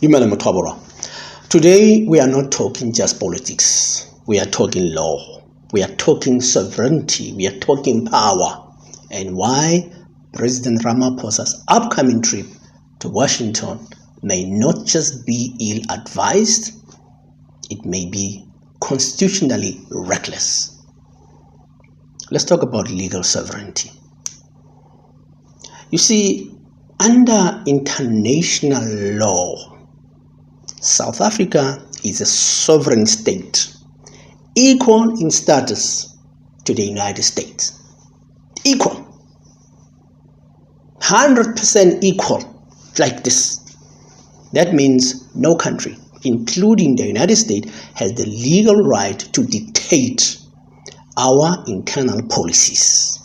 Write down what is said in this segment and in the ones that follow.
Imele Mutwabura. Today we are not talking just politics. We are talking law. We are talking sovereignty. We are talking power. And why President Ramaphosa's upcoming trip to Washington may not just be ill-advised, it may be constitutionally reckless. Let's talk about legal sovereignty. You see, under international law, South Africa is a sovereign state, equal in status to the United States. Equal. 100% equal, like this. That means no country, including the United States, has the legal right to dictate our internal policies,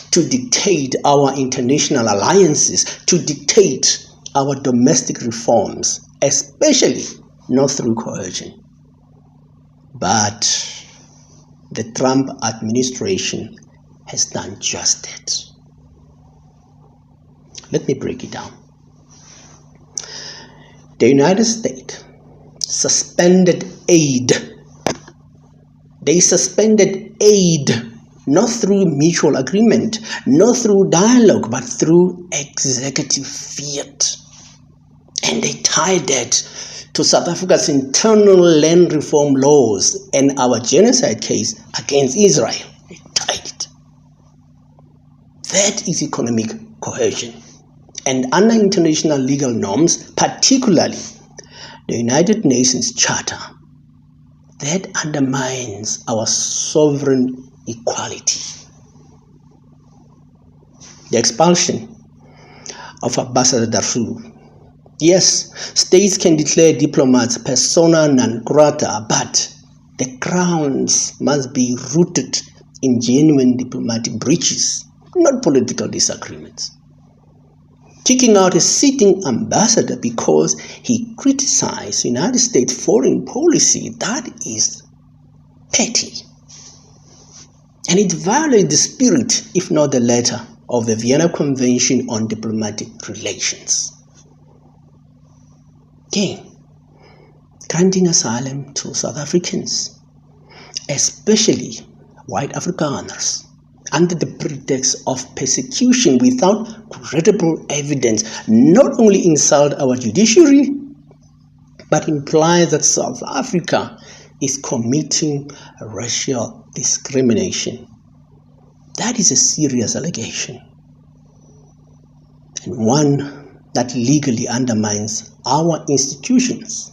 to dictate our international alliances, to dictate our domestic reforms, especially not through coercion. But the Trump administration has done just that. Let me break it down. The United States suspended aid. They suspended aid not through mutual agreement, not through dialogue, but through executive fiat. And they tied that to South Africa's internal land reform laws and our genocide case against Israel. They tied it. That is economic coercion. And under international legal norms, particularly the United Nations Charter, that undermines our sovereign equality. The expulsion of Ambassador Darfur. Yes, states can declare diplomats persona non grata, but the grounds must be rooted in genuine diplomatic breaches, not political disagreements. Kicking out a sitting ambassador because he criticized United States foreign policy, that is petty. And it violates the spirit, if not the letter, of the Vienna Convention on Diplomatic Relations. Again, granting asylum to South Africans, especially white Afrikaners, under the pretext of persecution without credible evidence, not only insult our judiciary, but implies that South Africa is committing racial discrimination. That is a serious allegation, and one that legally undermines our institutions.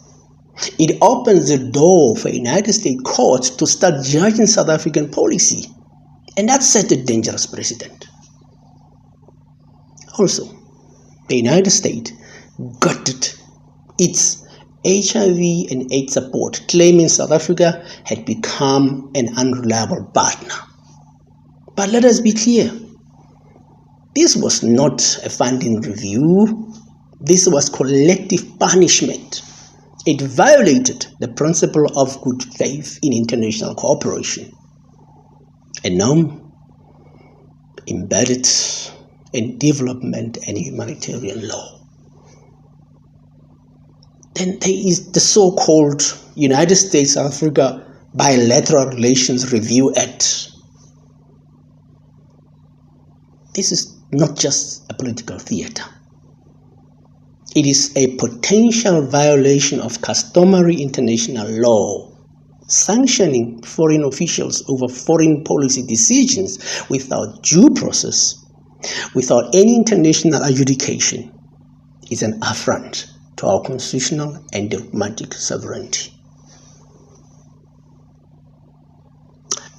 It opens the door for United States courts to start judging South African policy. And that set a dangerous precedent. Also, the United States gutted its HIV and AIDS support, claiming South Africa had become an unreliable partner. But let us be clear, this was not a funding review. This was collective punishment. It violated the principle of good faith in international cooperation, a norm embedded in development and humanitarian law. Then there is the so-called United States-South Africa Bilateral Relations Review Act. This is not just a political theater. It is a potential violation of customary international law, sanctioning foreign officials over foreign policy decisions without due process, without any international adjudication, is an affront to our constitutional and diplomatic sovereignty.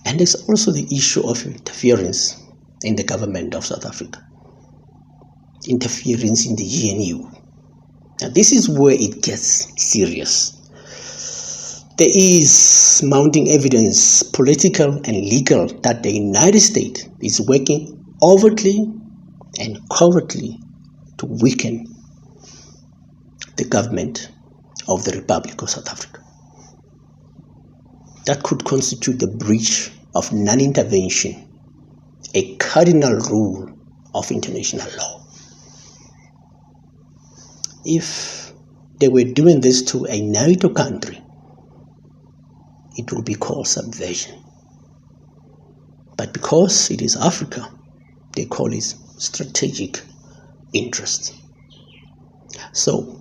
And there's also the issue of interference in the government of South Africa, interference in the GNU. Now, this is where it gets serious. There is mounting evidence, political and legal, that the United States is working overtly and covertly to weaken the government of the Republic of South Africa. That could constitute the breach of non-intervention, a cardinal rule of international law. If they were doing this to a NATO country, it will be called subversion. But because it is Africa, they call it strategic interest. So,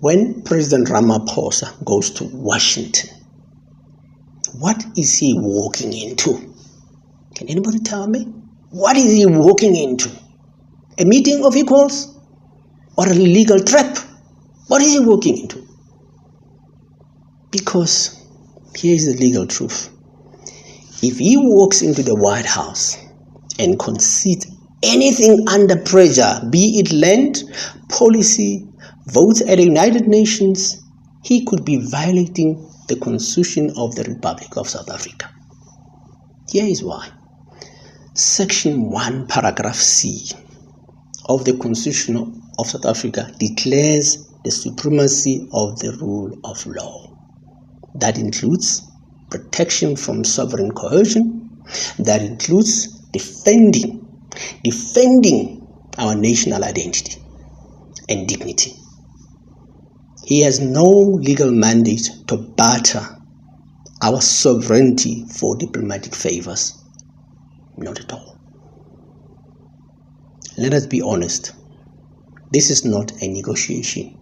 when President Ramaphosa goes to Washington, what is he walking into? Can anybody tell me? What is he walking into? A meeting of equals or a legal trap? What is he walking into? Because here is the legal truth. If he walks into the White House and concedes anything under pressure, be it land, policy, votes at the United Nations, he could be violating the Constitution of the Republic of South Africa. Here is why. Section 1, paragraph C of the Constitution of South Africa declares the supremacy of the rule of law. That includes protection from sovereign coercion. That includes defending our national identity and dignity. He has no legal mandate to barter our sovereignty for diplomatic favors. Not at all. Let us be honest. This is not a negotiation.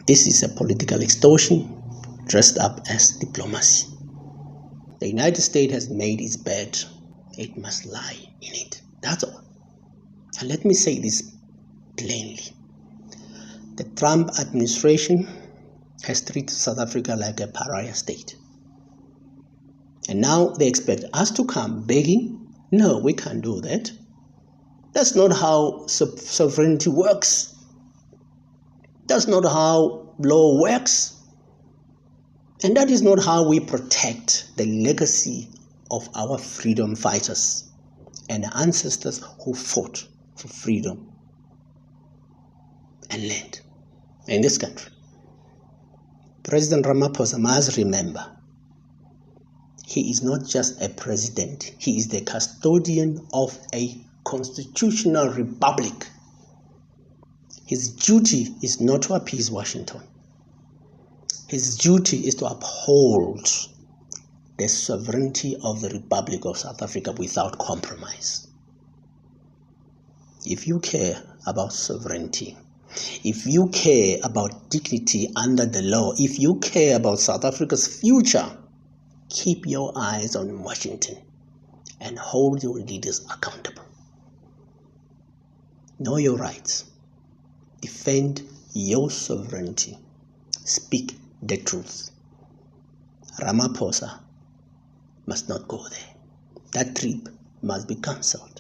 This is a political extortion dressed up as diplomacy. The United States has made its bed. It must lie in it. That's all. And let me say this plainly. The Trump administration has treated South Africa like a pariah state. And now they expect us to come begging. No, we can't do that. That's not how sovereignty works. That's not how law works. And that is not how we protect the legacy of our freedom fighters and ancestors who fought for freedom and land in this country. President Ramaphosa must remember, he is not just a president, he is the custodian of a constitutional republic. His duty is not to appease Washington. His duty is to uphold the sovereignty of the Republic of South Africa without compromise. If you care about sovereignty, if you care about dignity under the law, if you care about South Africa's future, keep your eyes on Washington and hold your leaders accountable. Know your rights. Defend your sovereignty. Speak the truth. Ramaphosa must not go there. That trip must be cancelled.